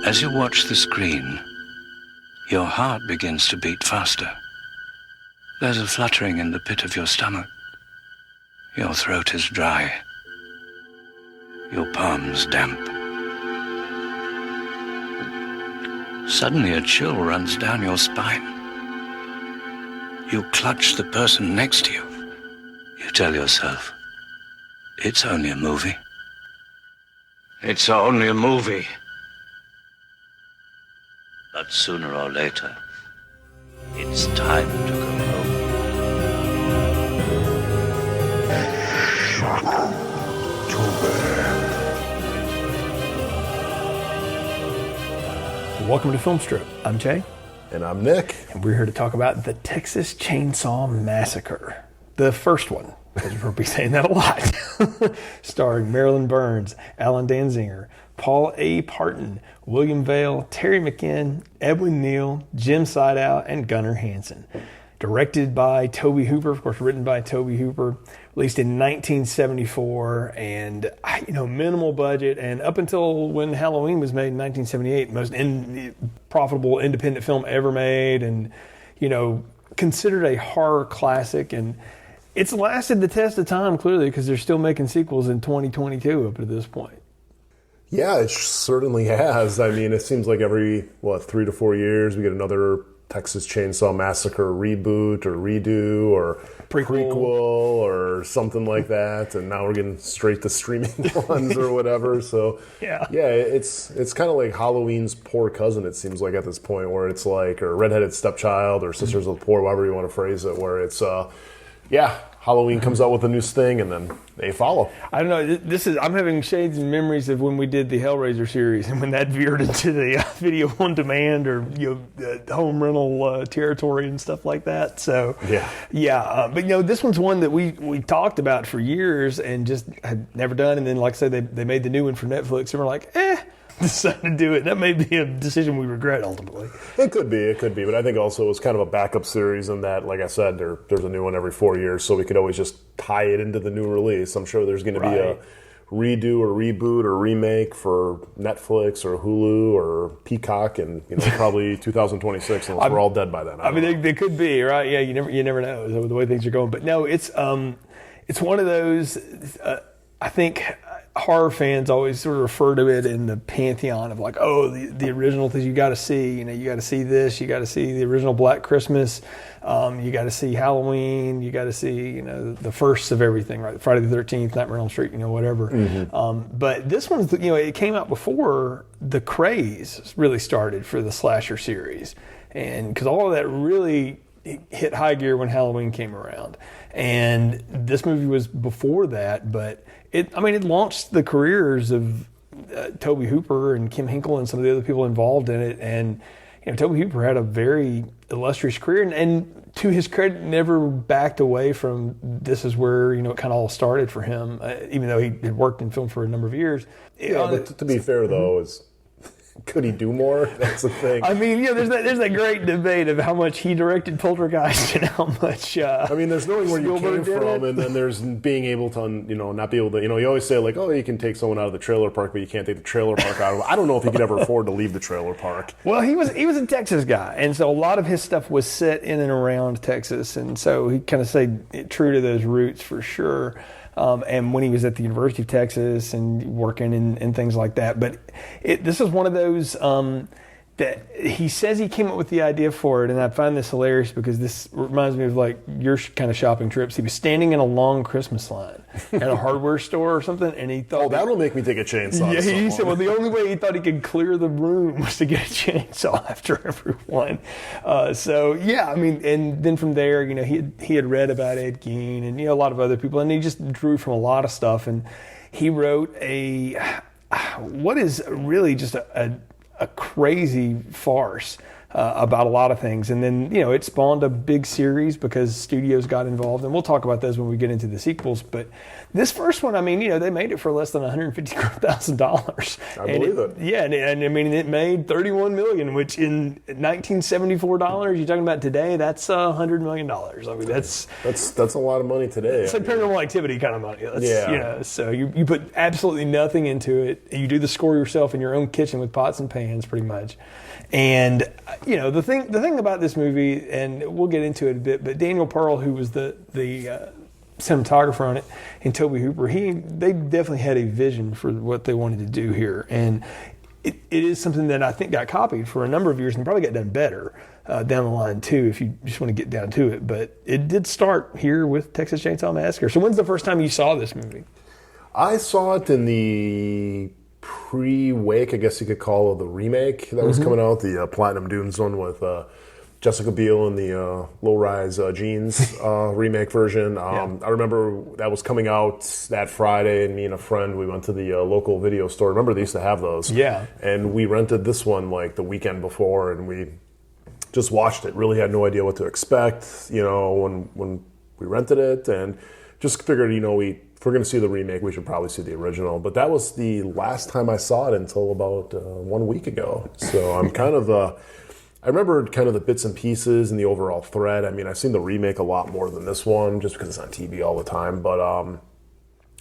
As you watch the screen, your heart begins to beat faster. There's a fluttering in the pit of your stomach. Your throat is dry. Your palms damp. Suddenly a chill runs down your spine. You clutch the person next to you. You tell yourself, it's only a movie. It's only a movie. But sooner or later, it's time to go home. Welcome to Film Strip. I'm Jay. And I'm Nick. And we're here to talk about the Texas Chain Saw Massacre. The first one, because we'll be saying that a lot. Starring Marilyn Burns, Alan Danziger, Paul A. Parton, William Vale, Terry McKinn, Edwin Neal, Jim Sidow, and Gunnar Hansen. Directed by Tobe Hooper, of course, written by Tobe Hooper. Released in 1974, and minimal budget. And up until when Halloween was made in 1978, most profitable independent film ever made, and considered a horror classic. And it's lasted the test of time, clearly, because they're still making sequels in 2022 up to this point. Yeah, it certainly has. I mean, it seems like every 3 to 4 years we get another Texas Chain Saw Massacre reboot or redo or prequel or something like that, and now we're getting straight to streaming ones or whatever. So yeah, it's kind of like Halloween's poor cousin. It seems like at this point, where it's like, or redheaded stepchild or sisters of the poor, however you want to phrase it, where it's Halloween comes out with a new sting, and then they follow. I don't know. I'm having shades and memories of when we did the Hellraiser series, and when that veered into the video on demand or home rental territory and stuff like that. So but this one's one that we talked about for years and just had never done. And then, like I said, they made the new one for Netflix, and we're like, decided to do it. That may be a decision we regret ultimately. It could be, but I think also it was kind of a backup series in that, like I said, there's a new one every 4 years, so we could always just tie it into the new release. I'm sure there's going to be a redo or reboot or remake for Netflix or Hulu or Peacock, and probably 2026, unless we're all dead by then. I mean, they could be, right? Yeah, you never know the way things are going. But no, it's one of those. I think horror fans always sort of refer to it in the pantheon of like, the original things you got to see. You got to see this. You got to see the original Black Christmas. You got to see Halloween. You got to see the first of everything, right? Friday the 13th, Nightmare on Elm Street, whatever. Mm-hmm. But this one's it came out before the craze really started for the slasher series, and because all of that really hit high gear when Halloween came around, and this movie was before that, but it launched the careers of Tobe Hooper and Kim Hinkle and some of the other people involved in it. And Tobe Hooper had a very illustrious career, and to his credit, never backed away from this is where it kind of all started for him, even though he had worked in film for a number of years. But to be fair, though, could he do more? That's the thing. I mean, there's that great debate of how much he directed Poltergeist and how much. There's knowing where you came from, and then there's being able to, not be able to. You always say like, you can take someone out of the trailer park, but you can't take the trailer park out of it. I don't know if he could ever afford to leave the trailer park. Well, he was a Texas guy, and so a lot of his stuff was set in and around Texas, and so he kind of stayed true to those roots for sure. And when he was at the University of Texas and working in things like that. But this is one of those that he says he came up with the idea for it, and I find this hilarious because this reminds me of like your kind of shopping trips. He was standing in a long Christmas line at a hardware store or something, and he thought, that'll make me take a chainsaw. Yeah, he said, the only way he thought he could clear the room was to get a chainsaw after everyone. And then from there, he had read about Ed Gein and a lot of other people, and he just drew from a lot of stuff, and he wrote what is really just a crazy farce about a lot of things. And then, it spawned a big series because studios got involved. And we'll talk about those when we get into the sequels. But this first one, they made it for less than $150,000. I believe it. Yeah, and I mean, it made $31 million, which in 1974 dollars, you're talking about today, that's $100 million. I mean, that's a lot of money today. It's like Paranormal Activity kind of money. Yeah. So you put absolutely nothing into it. You do the score yourself in your own kitchen with pots and pans, pretty much. And the thing about this movie, and we'll get into it a bit, but Daniel Pearl, who was the cinematographer on it, and Tobe Hooper, they definitely had a vision for what they wanted to do here, and it is something that I think got copied for a number of years and probably got done better down the line too, if you just want to get down to it. But it did start here with Texas Chain Saw Massacre. So when's the first time you saw this movie? I saw it in the pre-wake, I guess you could call it, the remake that was coming out, the Platinum Dunes one with Jessica Biel in the low-rise jeans remake version. I remember that was coming out that Friday, and me and a friend, we went to the local video store. Remember, they used to have those. Yeah. And we rented this one like the weekend before, and we just watched it. Really had no idea what to expect, when we rented it, and just figured, if we're going to see the remake, we should probably see the original. But that was the last time I saw it until about 1 week ago. So I'm kind of I remember kind of the bits and pieces and the overall thread. I mean, I've seen the remake a lot more than this one, just because it's on TV all the time. But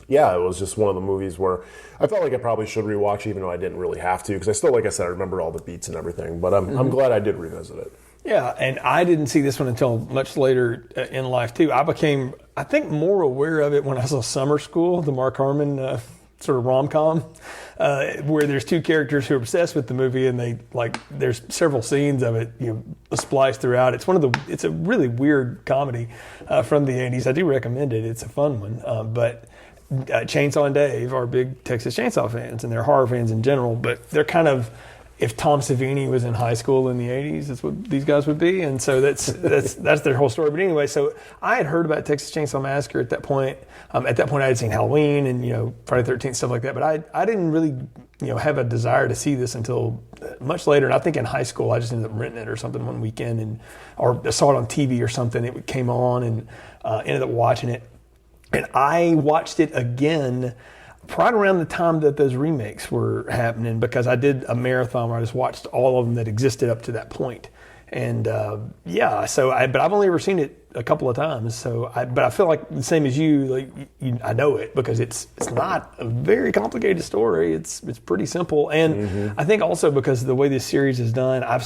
it was just one of the movies where I felt like I probably should rewatch, even though I didn't really have to, because I still, like I said, I remember all the beats and everything. But I'm glad I did revisit it. Yeah, and I didn't see this one until much later in life, too. I became, I think, more aware of it when I saw Summer School, the Mark Harmon sort of rom-com, where there's two characters who are obsessed with the movie, and there's several scenes of it, spliced throughout. It's a really weird comedy from the 80s. I do recommend it. It's a fun one. But Chainsaw and Dave are big Texas Chainsaw fans, and they're horror fans in general, but they're kind of, if Tom Savini was in high school in the 80s, that's what these guys would be. And so that's their whole story. But anyway, so I had heard about Texas Chainsaw Massacre at that point. At that point, I had seen Halloween and, Friday the 13th, stuff like that. But I didn't really, have a desire to see this until much later. And I think in high school, I just ended up renting it or something one weekend, or I saw it on TV or something. It came on, and ended up watching it. And I watched it again right around the time that those remakes were happening, because I did a marathon where I just watched all of them that existed up to that point. And but I've only ever seen it a couple of times. But I feel like the same as you, I know it because it's not a very complicated story. It's pretty simple. And I think also because of the way this series is done, I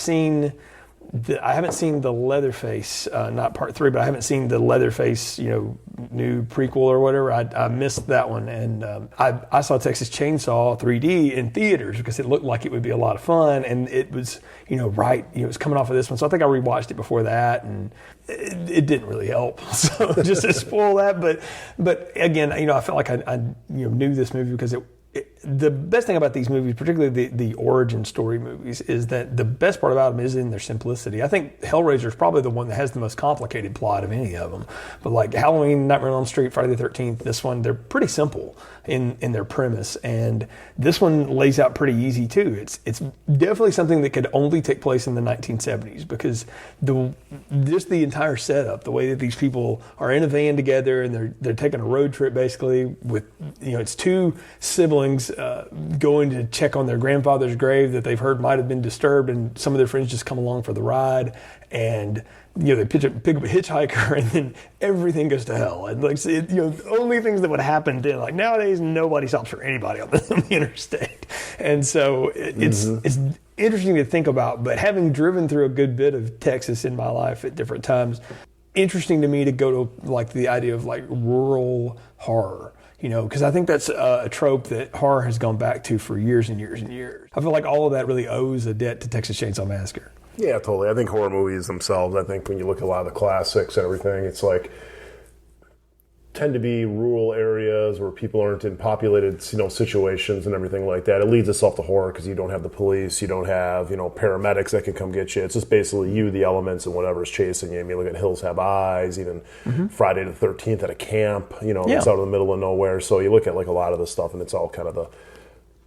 haven't seen the Leatherface, not part 3, but I haven't seen the Leatherface, new prequel or whatever. I missed that one, and I saw Texas Chainsaw 3D in theaters because it looked like it would be a lot of fun, and it was, it was coming off of this one, so I think I rewatched it before that, and it didn't really help. So just to spoil that, but again, I felt like I knew this movie because the best thing about these movies, particularly the origin story movies, is that the best part about them is in their simplicity. I think Hellraiser is probably the one that has the most complicated plot of any of them. But like Halloween, Nightmare on Elm Street, Friday the 13th, this one, they're pretty simple in their premise. And this one lays out pretty easy too. It's definitely something that could only take place in the 1970s, because just the entire setup, the way that these people are in a van together and they're taking a road trip basically with, it's two siblings going to check on their grandfather's grave that they've heard might have been disturbed, and some of their friends just come along for the ride, and they pick up a hitchhiker, and then everything goes to hell. And only things that would happen then, like nowadays, nobody stops for anybody on the interstate, and so it's interesting to think about. But having driven through a good bit of Texas in my life at different times, interesting to me to go to like the idea of like rural horror. Because I think that's a trope that horror has gone back to for years and years and years. I feel like all of that really owes a debt to Texas Chainsaw Massacre. Yeah, totally. I think horror movies themselves, I think when you look at a lot of the classics and everything, it's like tend to be rural areas where people aren't in populated, situations and everything like that. It leads itself to horror because you don't have the police, you don't have, paramedics that can come get you. It's just basically you, the elements, and whatever's chasing you. I mean, look at Hills Have Eyes, even Friday the 13th at a camp, it's out in the middle of nowhere. So you look at like a lot of this stuff, and it's all kind of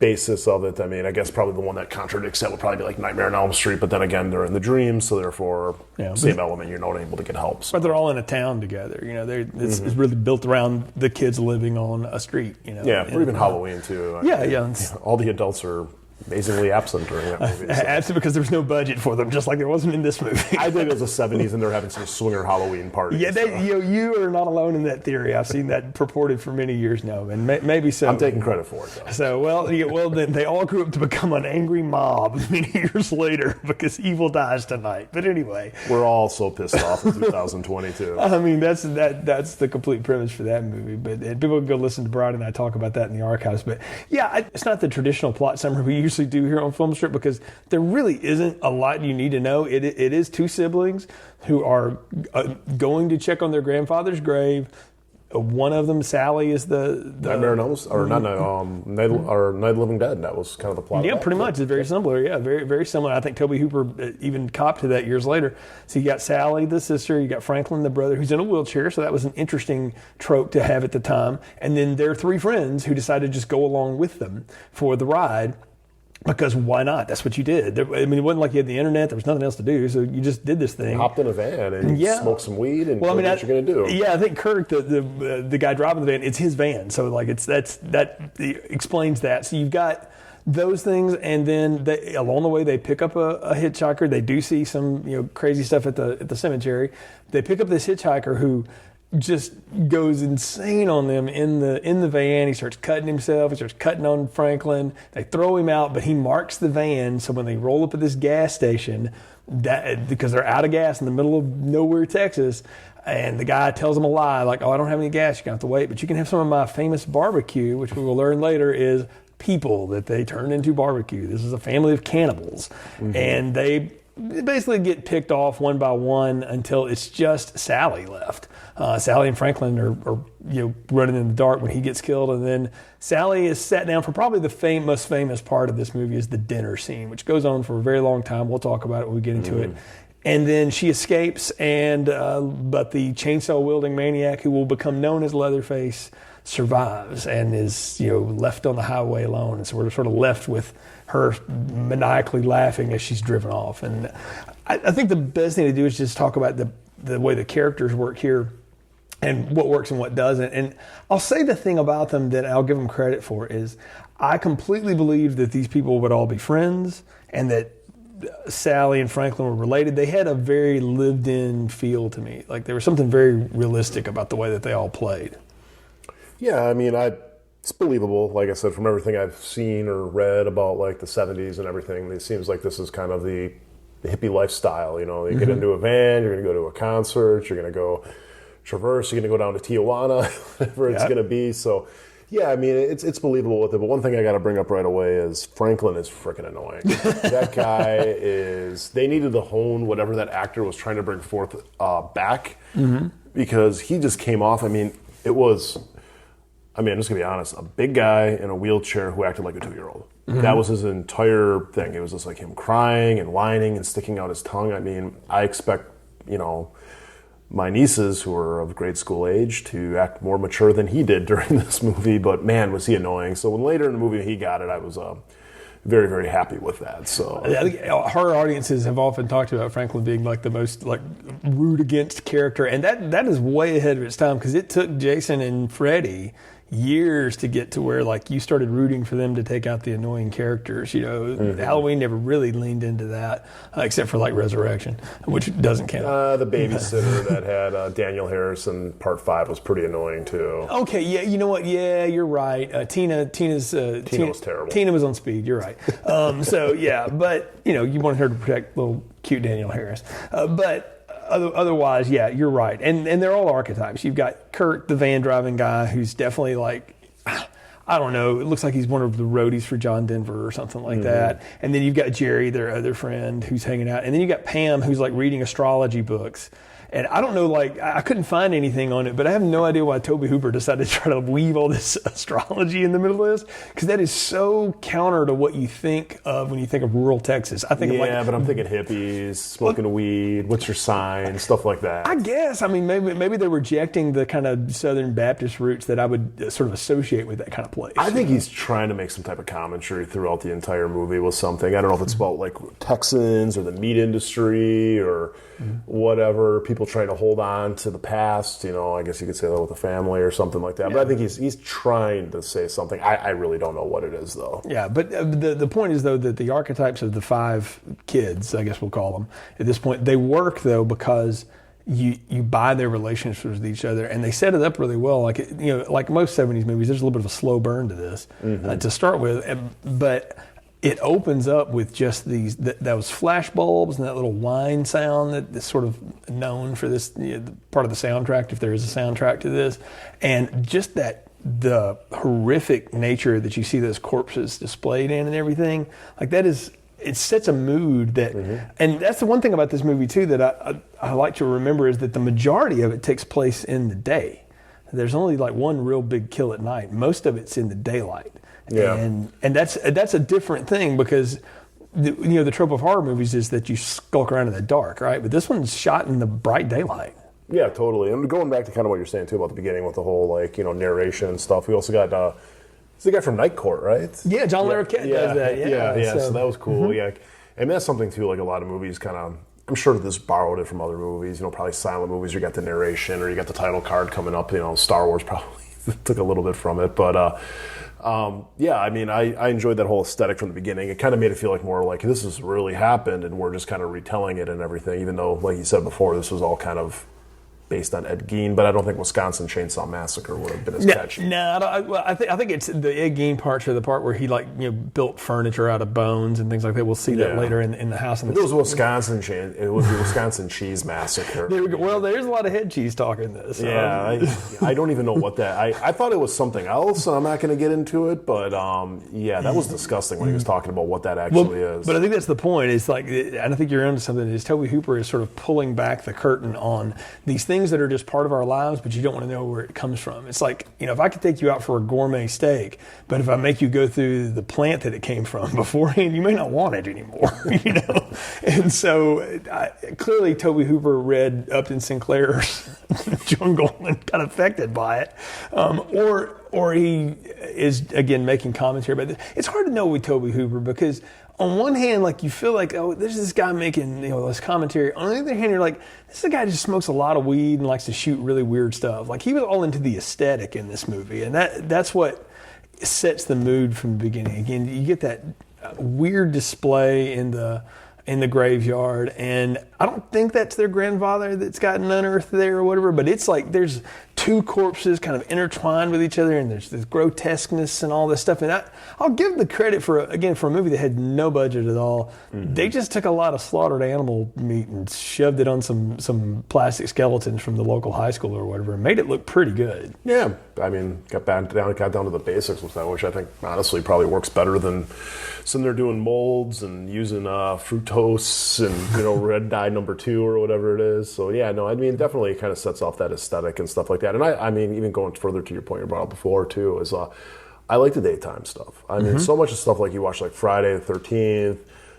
basis of it, I mean, I guess probably the one that contradicts that would probably be like Nightmare on Elm Street, but then again, they're in the dreams, so therefore, same element, you're not able to get help. So. But they're all in a town together, it's really built around the kids living on a street, Yeah, or even Halloween, too. All the adults are amazingly absent during that movie. So. Absent because there was no budget for them, just like there wasn't in this movie. I think it was the 70s and they're having some swinger Halloween parties. Yeah, you are not alone in that theory. I've seen that purported for many years now, and maybe so. I'm taking credit for it, though. So, then they all grew up to become an angry mob many years later because evil dies tonight. But anyway. We're all so pissed off in 2022. I mean, that's the complete premise for that movie. But people can go listen to Brad and I talk about that in the archives. But yeah, it's not the traditional plot summary we usually do here on Film Strip because there really isn't a lot you need to know. It is two siblings who are going to check on their grandfather's grave. One of them, Sally, is the Nightmare on Elm Street, or not Night of the Living Dead. That was kind of the plot. Yeah, pretty much. It's very similar. Yeah, very very similar. I think Tobe Hooper even copped to that years later. So you got Sally, the sister. You got Franklin, the brother, who's in a wheelchair. So that was an interesting trope to have at the time. And then their three friends who decided to just go along with them for the ride. Because why not? That's what you did. I mean, it wasn't like you had the internet. There was nothing else to do, so you just did this thing. Hopped in a van and smoked some weed and what you're going to do. Yeah, I think Kirk, the guy driving the van, it's his van. So like that explains that. So you've got those things, and then along the way they pick up a hitchhiker. They do see some crazy stuff at the cemetery. They pick up this hitchhiker who just goes insane on them in the van. He starts cutting himself. He starts cutting on Franklin. They throw him out, but he marks the van. So when they roll up at this gas station, because they're out of gas in the middle of nowhere, Texas, and the guy tells them a lie, like, "Oh, I don't have any gas. You're gonna have to wait, but you can have some of my famous barbecue," which we will learn later is people that they turned into barbecue. This is a family of cannibals, and they basically get picked off one by one until it's just Sally left. Sally and Franklin are running in the dark when he gets killed, and then Sally is sat down for probably the most famous part of this movie is the dinner scene, which goes on for a very long time. We'll talk about it when we get into it. And then she escapes, but the chainsaw wielding maniac who will become known as Leatherface survives and is left on the highway alone, and so we're sort of left with her maniacally laughing as she's driven off. And I think the best thing to do is just talk about the way the characters work here and what works and what doesn't. And I'll say the thing about them that I'll give them credit for is I completely believe that these people would all be friends and that Sally and Franklin were related. They had a very lived-in feel to me. Like there was something very realistic about the way that they all played. Yeah, I mean, it's believable. Like I said, from everything I've seen or read about like the 70s and everything, it seems like this is kind of the hippie lifestyle. You get into a van, you're going to go to a concert, you're going to go traverse, you're going to go down to Tijuana, whatever it's going to be. So, yeah, I mean, it's believable with it. But one thing I got to bring up right away is Franklin is freaking annoying. That guy they needed to hone whatever that actor was trying to bring forth back because he just came off. I mean, I'm just going to be honest, a big guy in a wheelchair who acted like a 2-year-old. That was his entire thing. It was just like him crying and whining and sticking out his tongue. I mean, I expect, my nieces who are of grade school age to act more mature than he did during this movie, but man, was he annoying. So when later in the movie he got it, I was very, very happy with that. So I think horror audiences have often talked about Franklin being like the most like root against character, and that is way ahead of its time because it took Jason and Freddy years to get to where like you started rooting for them to take out the annoying characters. Halloween never really leaned into that except for like Resurrection, which doesn't count. The babysitter that had Daniel Harrison part 5 was pretty annoying too. Okay, yeah, you know what? Yeah, you're right. Tina was terrible. Tina was on speed. You're right. So yeah, but you wanted her to protect little cute Daniel Harris, but. Otherwise, yeah, you're right. And they're all archetypes. You've got Kurt, the van driving guy, who's definitely like, I don't know, it looks like he's one of the roadies for John Denver or something like that. And then you've got Jerry, their other friend, who's hanging out. And then you've got Pam, who's like reading astrology books. And I don't know, like, I couldn't find anything on it, but I have no idea why Tobe Hooper decided to try to weave all this astrology in the middle of this, because that is so counter to what you think of when you think of rural Texas. I think but I'm thinking hippies, smoking weed, what's your sign, stuff like that. I guess. I mean, maybe they're rejecting the kind of Southern Baptist roots that I would sort of associate with that kind of place. I think he's trying to make some type of commentary throughout the entire movie with something. I don't know if it's about like Texans or the meat industry or whatever, people trying to hold on to the past, I guess you could say that with a family or something like that. Yeah. But I think he's trying to say something. I really don't know what it is, though. Yeah, but the point is, though, that the archetypes of the 5 kids, I guess we'll call them, at this point, they work, though, because you buy their relationships with each other, and they set it up really well. Like like most 70s movies, there's a little bit of a slow burn to this to start with, but it opens up with just those flash bulbs and that little whine sound that's sort of known for this part of the soundtrack, if there is a soundtrack to this, and just the horrific nature that you see those corpses displayed in and everything, like that is. It sets a mood that, and that's the one thing about this movie too that I like to remember is that the majority of it takes place in the day. There's only like one real big kill at night. Most of it's in the daylight. Yeah. And that's a different thing because the trope of horror movies is that you skulk around in the dark, right? But this one's shot in the bright daylight. Yeah, totally. And going back to kind of what you're saying too about the beginning with the whole narration and stuff. We also got. It's the guy from Night Court, right? Yeah, John Larroquette does that. Yeah. So that was cool. Yeah, and that's something too. Like a lot of movies, kind of. I'm sure that this borrowed it from other movies. Probably silent movies. You got the narration, or you got the title card coming up. Star Wars probably took a little bit from it, but I mean, I enjoyed that whole aesthetic from the beginning. It kind of made it feel like more like this has really happened, and we're just kind of retelling it and everything. Even though, like you said before, this was all kind of based on Ed Gein, but I don't think Wisconsin Chain Saw Massacre would have been as catchy. No, I think it's the Ed Gein parts are the part where he built furniture out of bones and things like that. We'll see that later in the house. It was Wisconsin Chain. It was the Wisconsin Cheese Massacre. There we go. Well, there's a lot of head cheese talk in this. Yeah, I don't even know what that. I thought it was something else, and I'm not going to get into it. But that was disgusting when he was talking about what that actually is. But I think that's the point. It's like, and I think you're onto something. Is Tobe Hooper is sort of pulling back the curtain on these things that are just part of our lives, but you don't want to know where it comes from. It's like, if I could take you out for a gourmet steak, but if I make you go through the plant that it came from beforehand, you may not want it anymore, And so clearly Tobe Hooper read Upton Sinclair's Jungle and got affected by it. Or he is, again, making commentary about this. It's hard to know with Tobe Hooper because on one hand, like you feel like, oh, there's this guy making this commentary. On the other hand, you're like, this is a guy who just smokes a lot of weed and likes to shoot really weird stuff. Like he was all into the aesthetic in this movie, and that's what sets the mood from the beginning. Again, you get that weird display in the graveyard, and I don't think that's their grandfather that's gotten unearthed there or whatever, but it's like there's 2 corpses kind of intertwined with each other, and there's this grotesqueness and all this stuff. And I'll give the credit for a movie that had no budget at all. Mm-hmm. They just took a lot of slaughtered animal meat and shoved it on some plastic skeletons from the local high school or whatever, and made it look pretty good. Yeah, I mean, got down to the basics with that, which I think honestly probably works better than sitting there doing molds and using fructose and red dye number 2 or whatever it is. So yeah, no, I mean, definitely kind of sets off that aesthetic and stuff like that. And I mean, even going further to your point you brought up before too, is I like the daytime stuff. I mean, so much of stuff like you watch like Friday the 13th,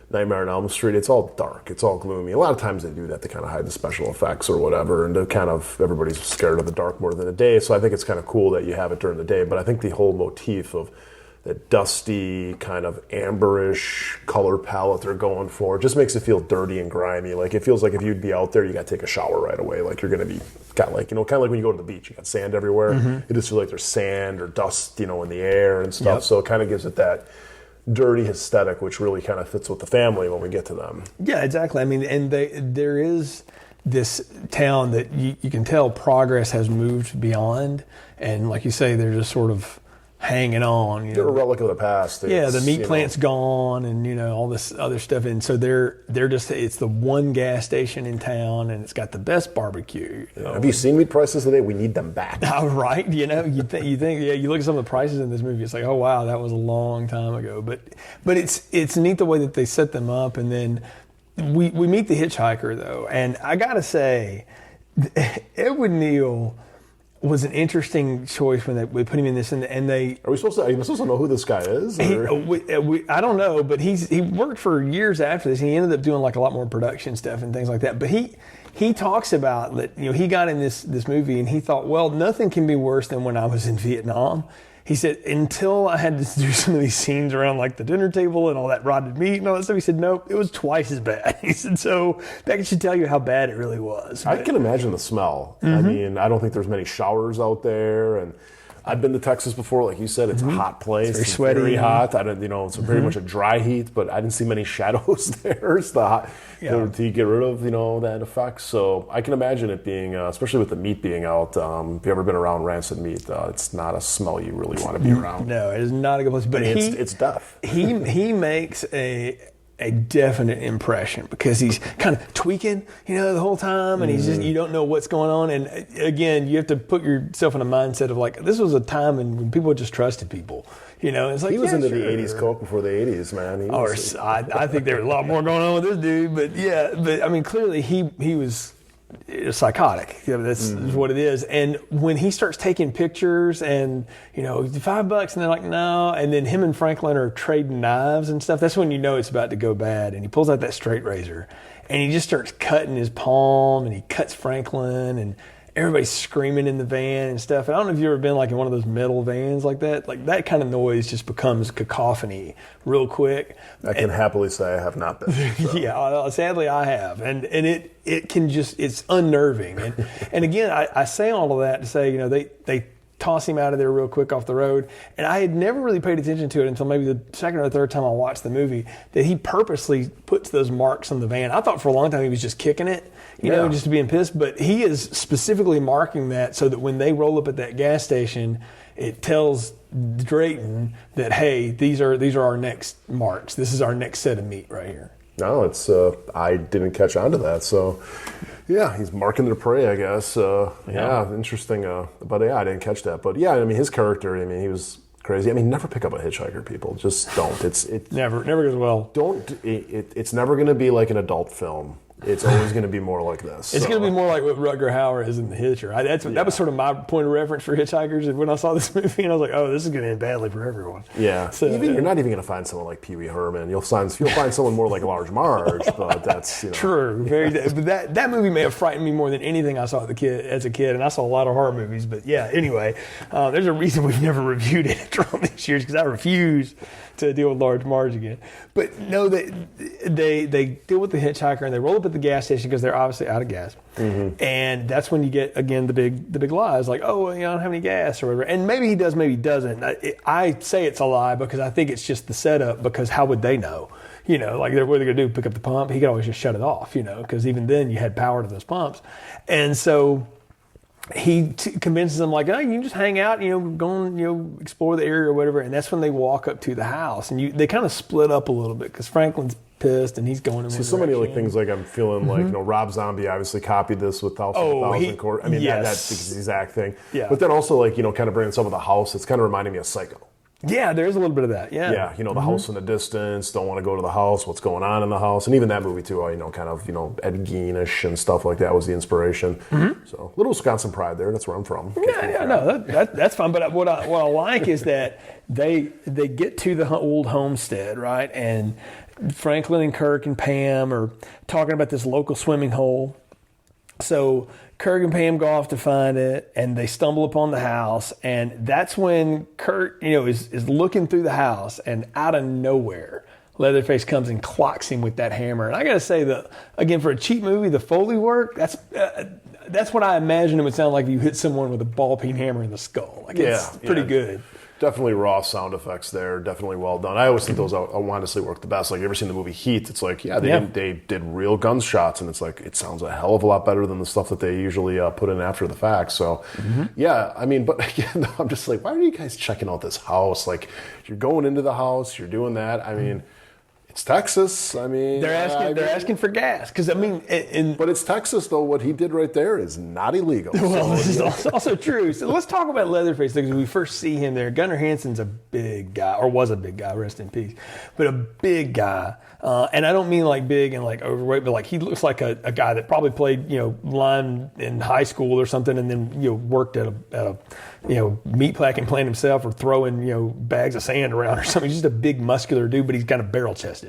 Nightmare on Elm Street, it's all dark, it's all gloomy. A lot of times they do that to kind of hide the special effects or whatever, and to kind of, everybody's scared of the dark more than the day. So I think it's kind of cool that you have it during the day. But I think the whole motif of that dusty, kind of amberish color palette they're going for just makes it feel dirty and grimy. Like it feels like if you'd be out there, you got to take a shower right away. Like you're going to be kind of like when you go to the beach, you got sand everywhere. It just feels like there's sand or dust, in the air and stuff. Yep. So it kind of gives it that dirty aesthetic, which really kind of fits with the family when we get to them. Yeah, exactly. I mean, and there is this town that you can tell progress has moved beyond, and like you say, they're just sort of hanging on. They're a relic of the past. The meat plant's gone, and all this other stuff, and so they're just, it's the one gas station in town, and it's got the best barbecue. Have you seen meat prices today? We need them back. Right? You think you look at some of the prices in this movie, it's like, oh wow, that was a long time ago. But it's neat the way that they set them up, and then we meet the hitchhiker though, and I gotta say, Edward Neal was an interesting choice when we put him in this, and they. Are we supposed to know who this guy is? I don't know, but he worked for years after this. He ended up doing like a lot more production stuff and things like that. But he talks about that, he got in this movie and he thought, well, nothing can be worse than when I was in Vietnam. He said, until I had to do some of these scenes around like the dinner table and all that rotted meat and all that stuff, he said, nope, it was twice as bad. He said, so that should tell you how bad it really was. I can imagine the smell. I mean, I don't think there's many showers out there, and I've been to Texas before. Like you said, it's a hot place. It's very sweaty. Very hot. I don't, it's very much a dry heat, but I didn't see many shadows there. It's to get rid of, that effect. So I can imagine it being, especially with the meat being out. If you've ever been around rancid meat, it's not a smell you really want to be around. No, it is not a good place. But it's death. He makes a definite impression because he's kind of tweaking, the whole time, and he's just, you don't know what's going on. And again, you have to put yourself in a mindset of like, this was a time when people just trusted people. It's like he was into the '80s coke before the '80s, man. I think there was a lot more going on with this dude, but I mean, clearly he was psychotic. That's what it is. And when he starts taking pictures and, $5, and they're like, no. And then him and Franklin are trading knives and stuff. That's when you know it's about to go bad. And he pulls out that straight razor and he just starts cutting his palm and he cuts Franklin and everybody's screaming in the van and stuff. And I don't know if you've ever been like in one of those metal vans like that. Like that kind of noise just becomes cacophony real quick. I can happily say I have not been. So. Yeah, sadly I have. And it can just, it's unnerving. And again, I say all of that to say, they toss him out of there real quick off the road. And I had never really paid attention to it until maybe the second or third time I watched the movie, that he purposely puts those marks on the van. I thought for a long time he was just kicking it, just being pissed. But he is specifically marking that so that when they roll up at that gas station, it tells Drayton that, hey, these are our next marks. This is our next set of meat right here. No, it's I didn't catch on to that. So, yeah, he's marking their prey, I guess. Yeah, interesting. But yeah, I didn't catch that. But yeah, I mean, his character, he was crazy. Never pick up a hitchhiker, people. Just don't. It's never goes well. Don't. It's never going to be like an adult film. It's always going to be more like this. It's going to be more like what Rutger Hauer is in The Hitcher. That was sort of my point of reference for hitchhikers. And when I saw this movie, and I was like, oh, this is going to end badly for everyone. Yeah. So, you're not even going to find someone like Pee Wee Herman. You'll find someone more like Large Marge, but that's, True. But that movie may have frightened me more than anything I saw as a kid. And I saw a lot of horror movies. But yeah, anyway, there's a reason we've never reviewed it after all these years, because I refuse to deal with Large Marge again. But no, they deal with the hitchhiker and they roll up at the gas station because they're obviously out of gas. Mm-hmm. And that's when you get, again, the big lies, like, oh, well, I don't have any gas or whatever. And maybe he does, maybe he doesn't. I say it's a lie because I think it's just the setup, because how would they know? Like what are they going to do, pick up the pump? He could always just shut it off, because even then you had power to those pumps. And so he convinces them, like, oh, you can just hang out, go and, explore the area or whatever. And that's when they walk up to the house. And they kind of split up a little bit because Franklin's pissed and he's going in one so many direction. things like I'm feeling like, Rob Zombie obviously copied this with Thousand Court. Yes. That's the exact thing. Yeah. But then also, like, kind of bringing some of the house, it's kind of reminding me of Psycho. Yeah, there's a little bit of that. Yeah. Yeah, the house in the distance, don't want to go to the house, what's going on in the house. And even that movie too, kind of, Ed Gein-ish and stuff like that was the inspiration. Mm-hmm. So, little Wisconsin pride there. That's where I'm from. That's fine. But what I like is that they get to the old homestead, right? And Franklin and Kirk and Pam are talking about this local swimming hole. So Kirk and Pam go off to find it, and they stumble upon the house, and that's when Kurt, is looking through the house, and out of nowhere, Leatherface comes and clocks him with that hammer. And I got to say that, again, for a cheap movie, the Foley work, that's what I imagine it would sound like if you hit someone with a ball-peen hammer in the skull. It's pretty good. Definitely raw sound effects there. Definitely well done. I always think those honestly work the best. Like, you ever seen the movie Heat? It's like, they did real gunshots, and it's like, it sounds a hell of a lot better than the stuff that they usually put in after the fact. So, but again, I'm just like, why are you guys checking out this house? Like, you're going into the house, you're doing that. It's Texas. I mean, they're asking for gas because I mean, but it's Texas though. What he did right there is not illegal. Well, this is also true. So let's talk about Leatherface because we first see him there. Gunnar Hansen's a big guy, or was a big guy. Rest in peace. But a big guy, and I don't mean like big and like overweight, but like he looks like a guy that probably played line in high school or something, and then worked at a meat packing plant himself, or throwing bags of sand around or something. He's just a big muscular dude, but he's kind of barrel chested.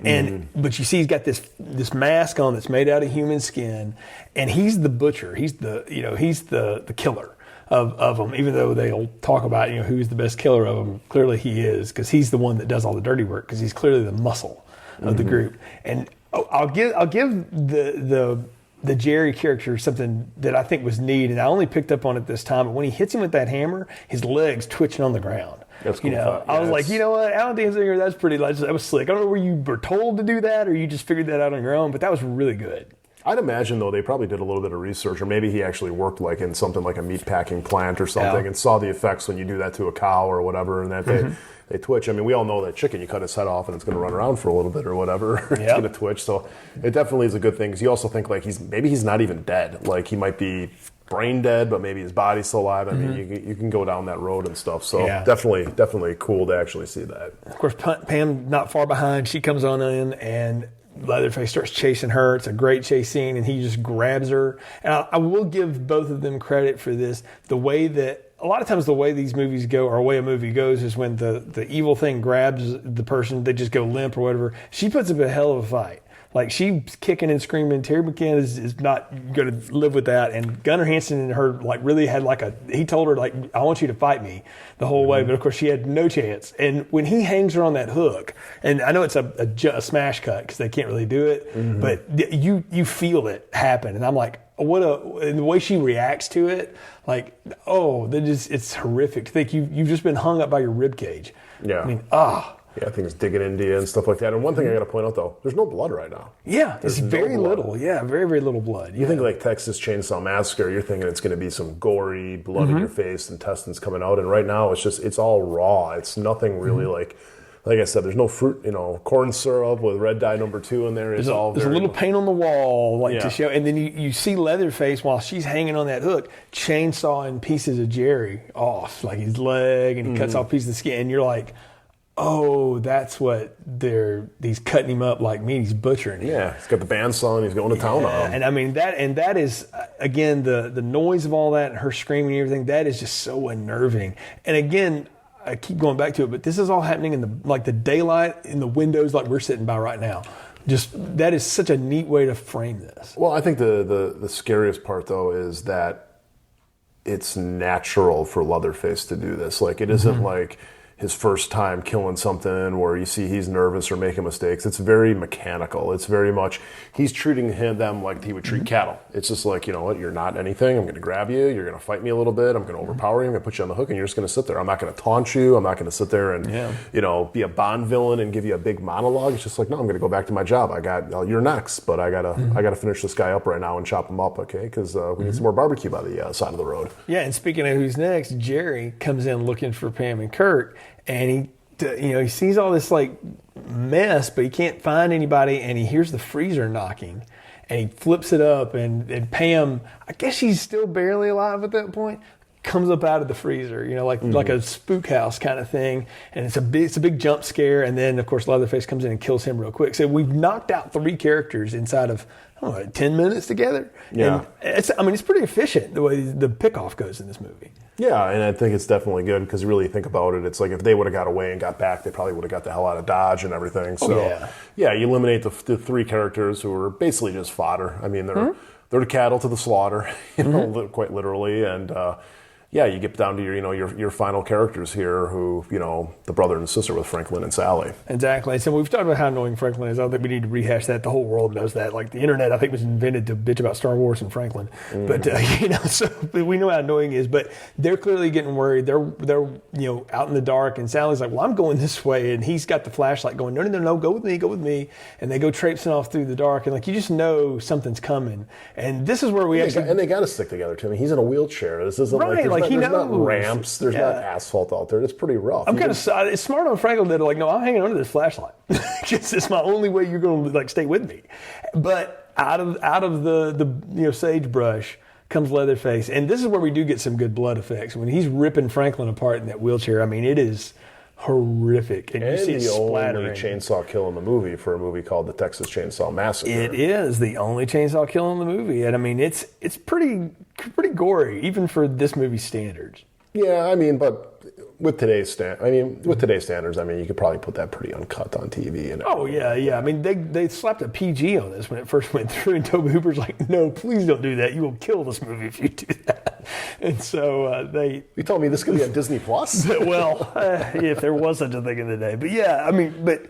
And but you see he's got this mask on that's made out of human skin, and he's the butcher. He's the killer of them. Even though they'll talk about who's the best killer of them, clearly he is, because he's the one that does all the dirty work, because he's clearly the muscle of the group. And I'll give the Jerry character something that I think was neat, and I only picked up on it this time. But when he hits him with that hammer, his legs twitching on the ground. That's cool. I was like, you know what, Alan Danziger, that's pretty. That was slick. I don't know where you were told to do that, or you just figured that out on your own, but that was really good. I'd imagine though they probably did a little bit of research, or maybe he actually worked like in something like a meat packing plant or something, and saw the effects when you do that to a cow or whatever, and that they twitch. I mean, we all know that chicken, you cut its head off and it's going to run around for a little bit or whatever. It's going to twitch. So it definitely is a good thing. Because you also think like maybe he's not even dead. Like he might be brain dead, but maybe his body's still alive. I mean, you can go down that road and stuff. So definitely cool to actually see that. Of course, Pam not far behind. She comes on in, and Leatherface starts chasing her. It's a great chase scene, and he just grabs her. And I will give both of them credit for this. The way that a lot of times the way these movies go, or the way a movie goes, is when the evil thing grabs the person, they just go limp or whatever. She puts up a hell of a fight. Like, she's kicking and screaming. Terry McKenna is not going to live with that. And Gunnar Hansen and her really had he told her, I want you to fight me the whole way. But of course she had no chance. And when he hangs her on that hook, and I know it's a smash cut because they can't really do it, but you feel it happen. And I'm like, and the way she reacts to it, it's horrific to think you've just been hung up by your rib cage. Yeah. I mean, Yeah, things digging into you and stuff like that. And one thing I got to point out, though, there's no blood right now. Yeah, it's very little. Yeah, very, very little blood. You think like Texas Chain Saw Massacre, you're thinking it's going to be some gory blood in your face, intestines coming out. And right now, it's all raw. It's nothing really like I said, there's no fruit, corn syrup with red dye number 2 in there. There's a little paint on the wall to show. And then you see Leatherface while she's hanging on that hook, chainsawing pieces of Jerry off, like his leg, and he cuts off pieces of skin. And you're like, oh, that's what he's cutting him up like meat. He's butchering him. Yeah, he's got the bandsaw and he's going to town on him. And I mean, that is, again, the noise of all that and her screaming and everything, that is just so unnerving. And again, I keep going back to it, but this is all happening in the daylight in the windows like we're sitting by right now. Just, that is such a neat way to frame this. Well, I think the scariest part, though, is that it's natural for Leatherface to do this. Like, it isn't like his first time killing something where you see he's nervous or making mistakes. It's very mechanical. It's very much, he's treating them like he would treat cattle. It's just like, you know what, you're not anything. I'm going to grab you. You're going to fight me a little bit. I'm going to overpower you. I'm going to put you on the hook, and you're just going to sit there. I'm not going to taunt you. I'm not going to sit there and, be a Bond villain and give you a big monologue. It's just like, no, I'm going to go back to my job. You're next, but I got to finish this guy up right now and chop him up, okay? Because we need some more barbecue by the side of the road. Yeah, and speaking of who's next, Jerry comes in looking for Pam and Kirk. And he sees all this mess, but he can't find anybody. And he hears the freezer knocking, and he flips it up. And Pam, I guess she's still barely alive at that point, comes up out of the freezer, like a spook house kind of thing. And it's a big jump scare. And then of course Leatherface comes in and kills him real quick. So we've knocked out 3 characters inside of 10 minutes together. Yeah, and it's pretty efficient the way the pickoff goes in this movie. Yeah, and I think it's definitely good because you really think about it. It's like if they would have got away and got back, they probably would have got the hell out of Dodge and everything. So, you eliminate the 3 characters who are basically just fodder. I mean, they're the cattle to the slaughter, quite literally. And you get down to your final characters here, who the brother and sister with Franklin and Sally. Exactly. So we've talked about how annoying Franklin is. I don't think we need to rehash that. The whole world knows that. Like the internet, I think, was invented to bitch about Star Wars and Franklin. But so we know how annoying he is. But they're clearly getting worried. They're out in the dark, and Sally's like, "Well, I'm going this way," and he's got the flashlight going, "No, go with me." And they go traipsing off through the dark, and you just know something's coming. And this is where we and they got to stick together too. I mean, he's in a wheelchair. This isn't like there's like he there's knows. not ramps. There's not asphalt out there. It's pretty rough. I'm kind of it's smart on Franklin that like, no, I'm hanging under this flashlight. It's my only way you're going to like stay with me. But out of the sagebrush comes Leatherface, and this is where we do get some good blood effects when he's ripping Franklin apart in that wheelchair. I mean, it is horrific, and you see it the splattering. only chainsaw kill in the movie for a movie called the Texas Chain Saw Massacre. It is the only chainsaw kill in the movie, and I mean it's pretty gory even for this movie's standards. Yeah, I mean, but with today's standards, I mean, you could probably put that pretty uncut on TV. And oh yeah. I mean, they slapped a PG on this when it first went through, and Tobe Hooper's like, "No, please don't do that. You will kill this movie if you do that." And so You told me this could be on Disney Plus. Well, if there was such a thing in the day, but yeah, I mean, but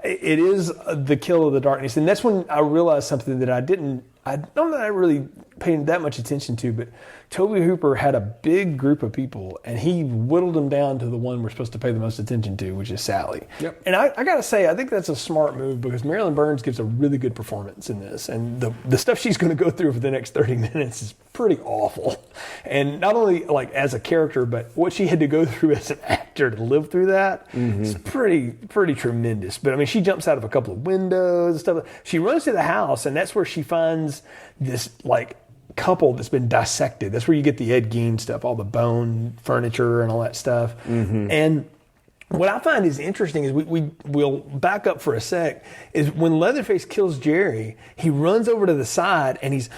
it is the kill of the darkness, and that's when I realized something that I don't know that I really paid that much attention to, but Tobe Hooper had a big group of people, and he whittled them down to the one we're supposed to pay the most attention to, which is Sally. Yep. And I got to say, I think that's a smart move because Marilyn Burns gives a really good performance in this, and the stuff she's going to go through for the next 30 minutes is pretty awful. And not only like as a character, but what she had to go through as an actor to live through that is pretty tremendous. But I mean, she jumps out of a couple of windows and stuff. She runs to the house, and that's where she finds this like couple that's been dissected. That's where you get the Ed Gein stuff, all the bone furniture and all that stuff. And what I find is interesting is we'll back up for a sec, is when Leatherface kills Jerry, he runs over to the side and he's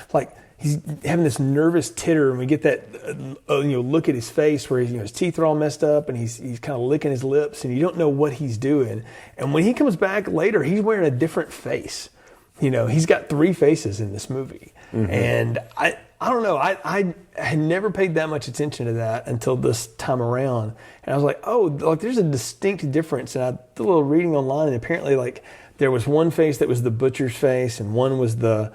having this nervous titter, and we get that look at his face where his teeth are all messed up and he's kind of licking his lips, and you don't know what he's doing. And when he comes back later, he's wearing a different face. He's got 3 faces in this movie. And I don't know. I had never paid that much attention to that until this time around. And I was like, oh, like there's a distinct difference. And I did a little reading online, and apparently like there was one face that was the butcher's face, and one was the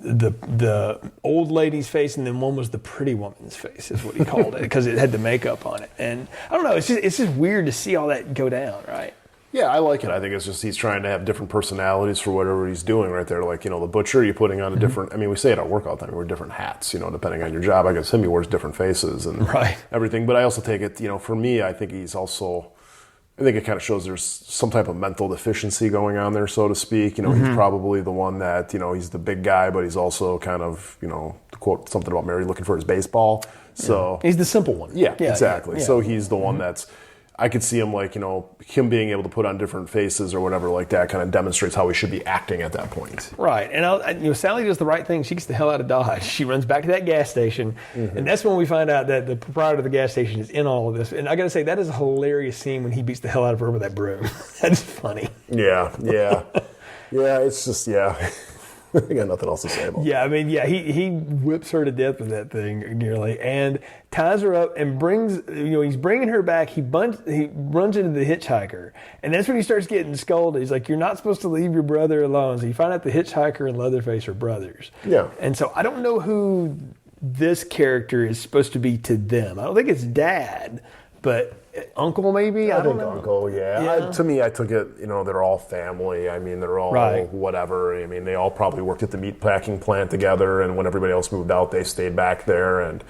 the old lady's face, and then one was the pretty woman's face, is what he called it, because it had the makeup on it. And I don't know. It's just weird to see all that go down, right? Yeah, I like it. I think it's just he's trying to have different personalities for whatever he's doing right there. Like, the butcher, you're putting on a different... I mean, we say it at work all the time. We wear different hats, depending on your job. I guess he wears different faces and everything. But I also take it, for me, I think he's also... I think it kind of shows there's some type of mental deficiency going on there, so to speak. He's probably the one that, he's the big guy, but he's also kind of, to quote something about Mary, looking for his baseball. So he's the simple one. Yeah, exactly. Yeah. So he's the one that's... I could see him like, him being able to put on different faces or whatever like that kind of demonstrates how he should be acting at that point. Right. And Sally does the right thing. She gets the hell out of Dodge. She runs back to that gas station. And that's when we find out that the proprietor of the gas station is in all of this. And I got to say, that is a hilarious scene when he beats the hell out of her with that broom. That's funny. Yeah. It's just, I got nothing else to say about that. I mean, he whips her to death with that thing nearly, and ties her up and brings, he's bringing her back. He runs into the hitchhiker, and that's when he starts getting scolded. He's like, "You're not supposed to leave your brother alone." So you find out the hitchhiker and Leatherface are brothers. Yeah. And so I don't know who this character is supposed to be to them. I don't think it's Dad, but Uncle maybe? I don't know. Uncle, yeah. To me, I took it, they're all family. I mean, they're all whatever. I mean, they all probably worked at the meatpacking plant together, and when everybody else moved out, they stayed back there. And,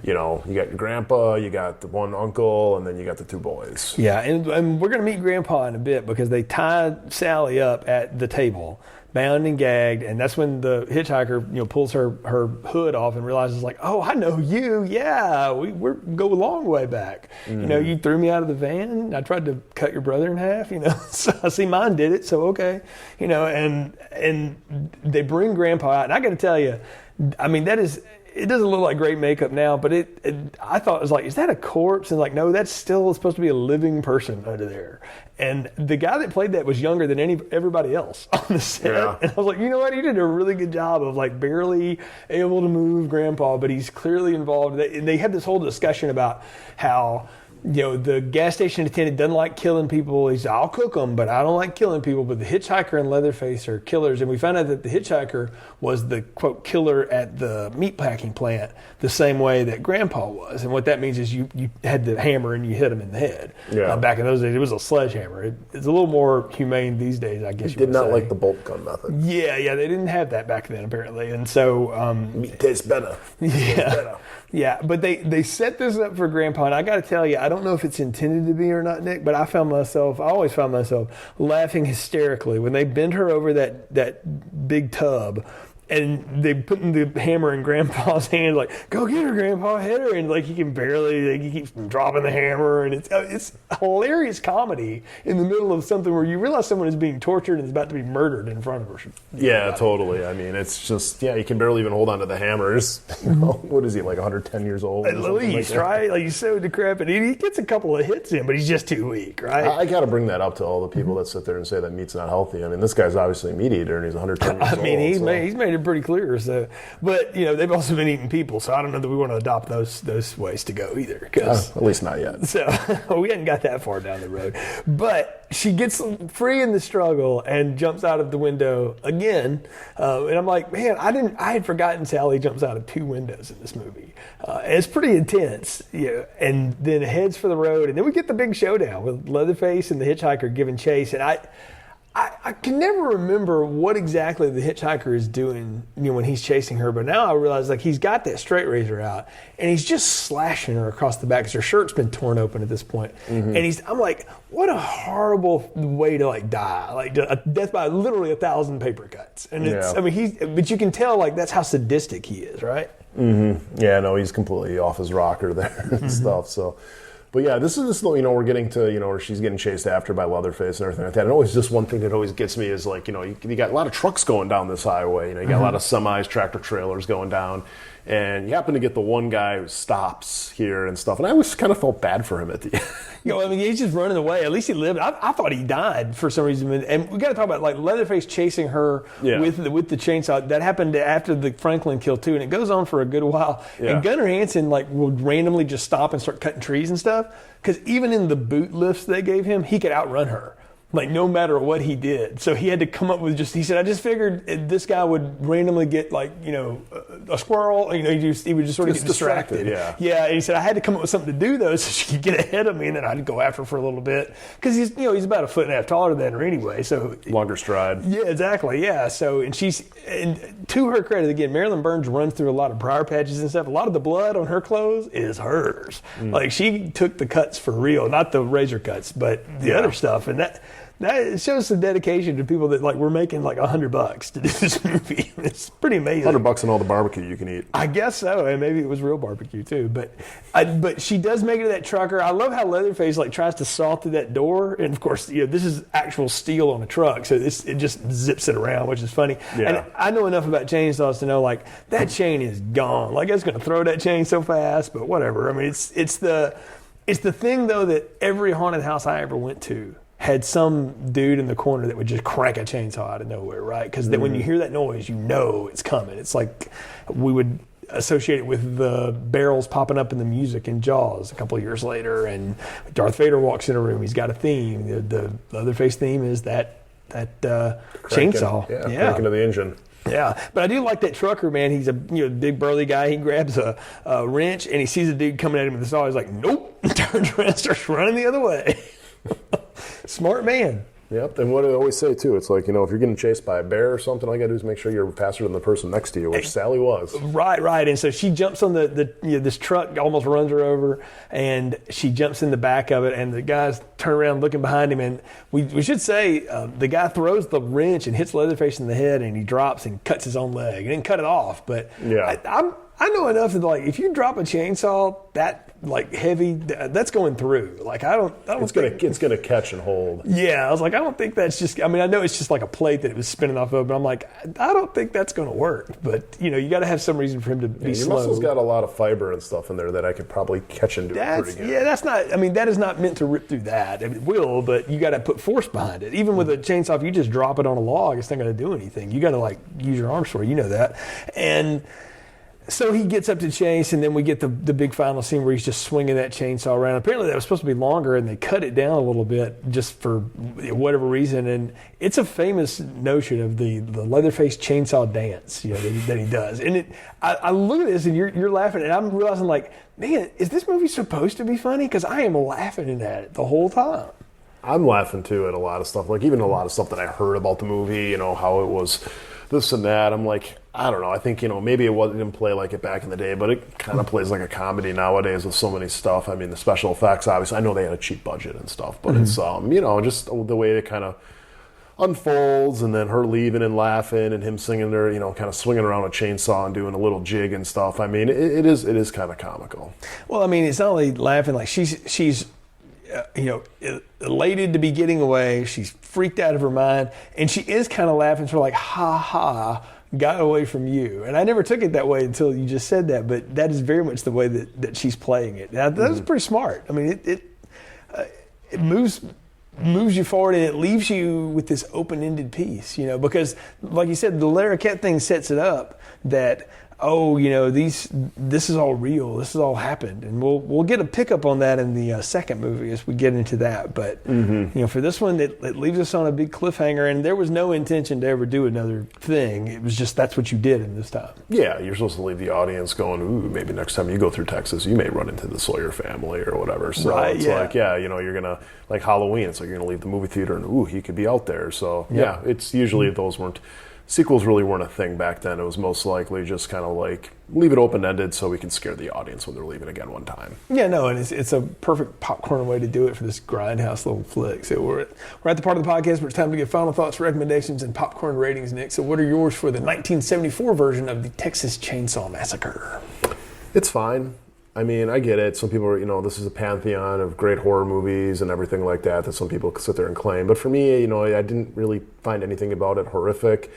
you got your grandpa, you got the one uncle, and then you got the 2 boys. Yeah, and we're going to meet Grandpa in a bit because they tied Sally up at the table, bound and gagged, and that's when the hitchhiker, pulls her hood off and realizes, like, oh, I know you. Yeah, we go a long way back. You threw me out of the van. I tried to cut your brother in half. So I see mine did it. So okay, and they bring Grandpa out, and I got to tell you, I mean, it doesn't look like great makeup now, but I thought it was like, is that a corpse? And like, no, that's still supposed to be a living person under there. And the guy that played that was younger than everybody else on the set. Yeah. And I was like, you know what? He did a really good job of like barely able to move Grandpa, but he's clearly involved. And they had this whole discussion about how the gas station attendant doesn't like killing people. He's, I'll cook them, but I don't like killing people. But the hitchhiker and Leatherface are killers. And we found out that the hitchhiker was the, quote, killer at the meatpacking plant the same way that Grandpa was. And what that means is you had the hammer and you hit him in the head. Yeah. Back in those days, it was a sledgehammer. It's a little more humane these days, I guess you would say. Did not like the bolt gun method. Yeah, they didn't have that back then, apparently. And so... meat tastes better. Yeah, but they set this up for Grandpa, and I got to tell you, I don't know if it's intended to be or not, Nick, but I always found myself laughing hysterically when they bend her over that big tub, and they put the hammer in Grandpa's hand, like, go get her, Grandpa, hit her, and like he can barely, he keeps dropping the hammer, and it's hilarious comedy in the middle of something where you realize someone is being tortured and is about to be murdered in front of her. Yeah, totally. I mean, it's just, he can barely even hold on to the hammers. What is he, like 110 years old? At least, right? Like, he's so decrepit. He gets a couple of hits in, but he's just too weak, right? I got to bring that up to all the people that sit there and say that meat's not healthy. I mean, this guy's obviously a meat eater, and he's 110 years old. I mean, he's made it pretty clear. So, but they've also been eating people, so I don't know that we want to adopt those ways to go either. At least not yet. So we hadn't got that far down the road. But she gets free in the struggle and jumps out of the window again. And I'm like, man, I had forgotten Sally jumps out of 2 windows in this movie. And it's pretty intense. And then heads for the road, and then we get the big showdown with Leatherface and the hitchhiker giving chase. And I can never remember what exactly the hitchhiker is doing, when he's chasing her. But now I realize, like, he's got that straight razor out, and he's just slashing her across the back because her shirt's been torn open at this point. Mm-hmm. And I'm like, what a horrible way to like die, like a death by literally 1,000 paper cuts. And but you can tell, like, that's how sadistic he is, right? Mm-hmm. Yeah, no, he's completely off his rocker there and stuff. So. But yeah, this is we're getting to, where she's getting chased after by Leatherface and everything like that. And always just one thing that always gets me is, like, you got a lot of trucks going down this highway. You got a lot of semis, tractor trailers going down. And you happen to get the one guy who stops here and stuff. And I always kind of felt bad for him at the end. He's just running away. At least he lived. I thought he died for some reason. And we got to talk about, like, Leatherface chasing her with the chainsaw. That happened after the Franklin kill, too. And it goes on for a good while. Yeah. And Gunnar Hansen, like, will randomly just stop and start cutting trees and stuff. Because even in the boot lifts they gave him, he could outrun her. Like, no matter what he did. So he had to come up with he said, I just figured this guy would randomly get, like, a squirrel. He would just sort of get distracted. Yeah. And he said, I had to come up with something to do, though, so she could get ahead of me, and then I'd go after her for a little bit. Because he's about 1.5 feet taller than her anyway. So longer stride. Yeah, exactly. Yeah. So, and to her credit, again, Marilyn Burns runs through a lot of briar patches and stuff. A lot of the blood on her clothes is hers. Like, she took the cuts for real, not the razor cuts, but the other stuff. And that shows some dedication to people that, like, were making like $100 to do this movie. It's pretty amazing. $100 and all the barbecue you can eat. I guess so, and maybe it was real barbecue too. But she does make it to that trucker. I love how Leatherface, like, tries to saw through that door, and of course, this is actual steel on a truck, so it just zips it around, which is funny. Yeah. And I know enough about chainsaws to know, like, that chain is gone. Like, it's going to throw that chain so fast, but whatever. I mean, it's the thing, though, that every haunted house I ever went to had some dude in the corner that would just crank a chainsaw out of nowhere, right? Because when you hear that noise, it's coming. It's like we would associate it with the barrels popping up in the music in Jaws a couple of years later, and Darth Vader walks in a room. He's got a theme. The Leatherface theme is that chainsaw. Cranking to the engine. Yeah, but I do like that trucker, man. He's a big burly guy. He grabs a wrench and he sees a dude coming at him with the saw. He's like, nope, turns around and starts running the other way. Smart man. Yep, and what I always say, too, it's like, if you're getting chased by a bear or something, all you got to do is make sure you're faster than the person next to you, which Sally was. Right. And so she jumps on this truck, almost runs her over, and she jumps in the back of it, and the guys turn around looking behind him, and we should say the guy throws the wrench and hits Leatherface in the head, and he drops and cuts his own leg. He didn't cut it off, but I know enough that, like, if you drop a chainsaw that, like, heavy, that's going through. Like, I don't it's gonna catch and hold. Yeah, I was like, I don't think that's just. I mean, I know it's just like a plate that it was spinning off of, but I'm like, I don't think that's going to work. But you got to have some reason for him to be slow. Your muscle's got a lot of fiber and stuff in there that I could probably catch and do it pretty good. Yeah, that's not. I mean, that is not meant to rip through that. It will, but you got to put force behind it. Even with a chainsaw, if you just drop it on a log, it's not going to do anything. You got to, like, use your arms for it. You know that, and So he gets up to chase, and then we get the big final scene where he's just swinging that chainsaw around. Apparently that was supposed to be longer, and they cut it down a little bit just for whatever reason. And it's a famous notion of the Leatherface chainsaw dance, you know, that he does. And I look at this, and you're laughing, and I'm realizing, like, man, is this movie supposed to be funny? Because I am laughing at it the whole time. I'm laughing too at a lot of stuff, like even a lot of stuff that I heard about the movie, you know, how it was this and that. I'm like, I don't know. I think, you know, maybe it didn't play like it back in the day, but it kind of plays like a comedy nowadays with so many stuff. I mean, the special effects, obviously, I know they had a cheap budget and stuff, but it's, you know, just the way it kind of unfolds, and then her leaving and laughing, and him singing there, you know, kind of swinging around a chainsaw and doing a little jig and stuff. I mean, it is kind of comical. Well, I mean, it's not only laughing, like she's you know, elated to be getting away. She's freaked out of her mind, and she is kind of laughing, sort of like, ha ha, got away from you. And I never took it that way until you just said that, but that is very much the way that she's playing it. Now, that was pretty smart. I mean, it moves you forward, and it leaves you with this open-ended piece, you know, because like you said, the Larroquette thing sets it up that, oh, you know, this is all real. This has all happened, and we'll get a pickup on that in the second movie as we get into that. But you know, for this one, it leaves us on a big cliffhanger, and there was no intention to ever do another thing. It was just that's what you did in this time. Yeah, you're supposed to leave the audience going, ooh, maybe next time you go through Texas, you may run into the Sawyer family or whatever. So it's like, yeah, you know, you're gonna, like Halloween, it's like you're gonna leave the movie theater and ooh, he could be out there. So yeah, it's usually sequels really weren't a thing back then. It was most likely just kind of like leave it open-ended so we can scare the audience when they're leaving again one time. Yeah, no, and it's a perfect popcorn way to do it for this grindhouse little flick. So we're at the part of the podcast where it's time to get final thoughts, recommendations, and popcorn ratings, Nick. So what are yours for the 1974 version of the Texas Chainsaw Massacre? It's fine. I mean, I get it. Some people are, you know, this is a pantheon of great horror movies and everything like that some people sit there and claim. But for me, you know, I didn't really find anything about it horrific.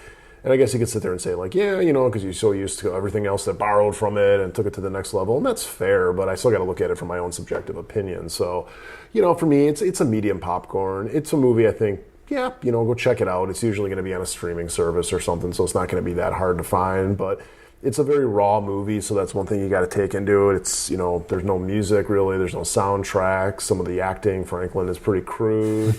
And I guess you could sit there and say, like, yeah, you know, because you're so used to everything else that borrowed from it and took it to the next level. And that's fair, but I still got to look at it from my own subjective opinion. So, you know, for me, it's a medium popcorn. It's a movie I think, yeah, you know, go check it out. It's usually going to be on a streaming service or something, so it's not going to be that hard to find. But it's a very raw movie, so that's one thing you got to take into it. It's, you know, there's no music really, there's no soundtrack. Some of the acting, Franklin, is pretty crude.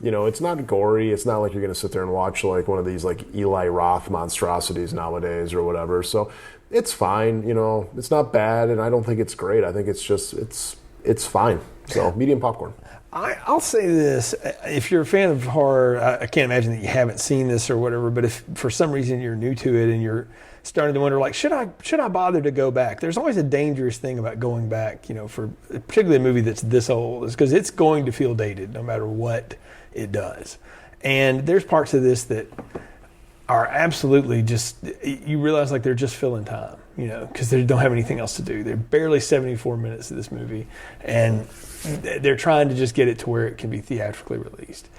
You know, it's not gory. It's not like you're going to sit there and watch like one of these like Eli Roth monstrosities nowadays or whatever. So it's fine. You know, it's not bad, and I don't think it's great. I think it's just it's fine. So medium popcorn. I'll say this: if you're a fan of horror, I can't imagine that you haven't seen this or whatever. But if for some reason you're new to it and you're starting to wonder, like, should I bother to go back? There's always a dangerous thing about going back, you know, for particularly a movie that's this old, is because it's going to feel dated no matter what it does. And there's parts of this that are absolutely just, you realize like they're just filling time, you know, because they don't have anything else to do. They're barely 74 minutes of this movie, and they're trying to just get it to where it can be theatrically released.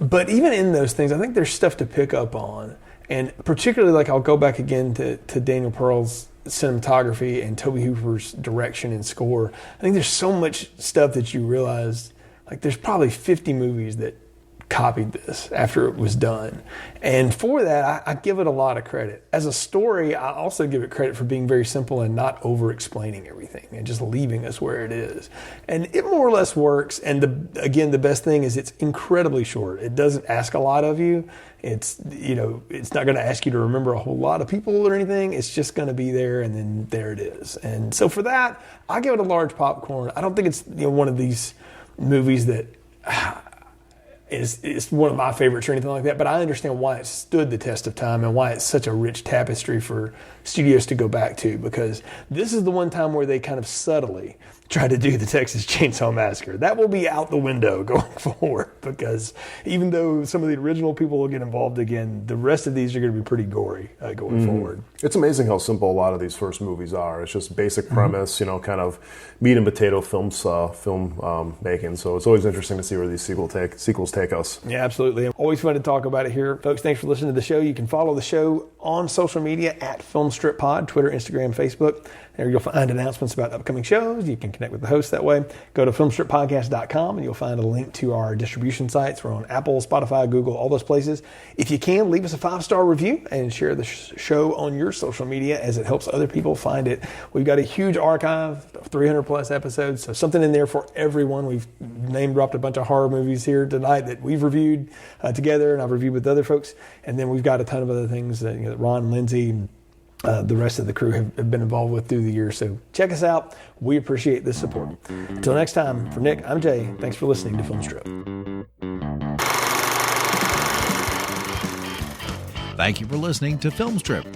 But even in those things, I think there's stuff to pick up on. And particularly, like, I'll go back again to Daniel Pearl's cinematography and Tobe Hooper's direction and score. I think there's so much stuff that you realize, like, there's probably 50 movies that copied this after it was done. And for that, I give it a lot of credit. As a story, I also give it credit for being very simple and not over-explaining everything and just leaving us where it is. And it more or less works. And the best thing is it's incredibly short. It doesn't ask a lot of you. It's, you know, it's not going to ask you to remember a whole lot of people or anything. It's just going to be there, and then there it is. And so for that, I give it a large popcorn. I don't think it's, you know, one of these movies that is one of my favorites or anything like that, but I understand why it stood the test of time and why it's such a rich tapestry for studios to go back to, because this is the one time where they kind of subtly try to do the Texas Chainsaw Massacre. That will be out the window going forward, because even though some of the original people will get involved again, the rest of these are going to be pretty gory going forward. It's amazing how simple a lot of these first movies are. It's just basic premise, you know, kind of meat and potato film making. So it's always interesting to see where these sequels take us. Yeah, absolutely. Always fun to talk about it here. Folks, thanks for listening to the show. You can follow the show on social media at FilmStripPod, Twitter, Instagram, Facebook. There you'll find announcements about upcoming shows. You can connect with the host that way. Go to filmstrippodcast.com and you'll find a link to our distribution sites. We're on Apple, Spotify, Google, all those places. If you can, leave us a 5-star review and share the show on your social media, as it helps other people find it. We've got a huge archive, 300 plus episodes, so something in there for everyone. We've name dropped a bunch of horror movies here tonight that we've reviewed together, and I've reviewed with other folks. And then we've got a ton of other things that, that Ron and Lindsay and the rest of the crew have been involved with through the years. So check us out. We appreciate this support. Until next time, for Nick, I'm Jay. Thanks for listening to Film Strip. Thank you for listening to Film Strip.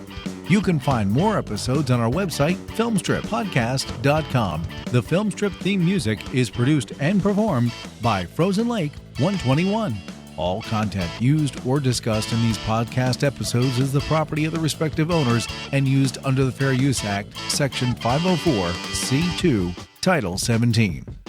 You can find more episodes on our website, filmstrippodcast.com. The Film Strip theme music is produced and performed by Frozen Lake 121. All content used or discussed in these podcast episodes is the property of the respective owners and used under the Fair Use Act, Section 504, C2, Title 17.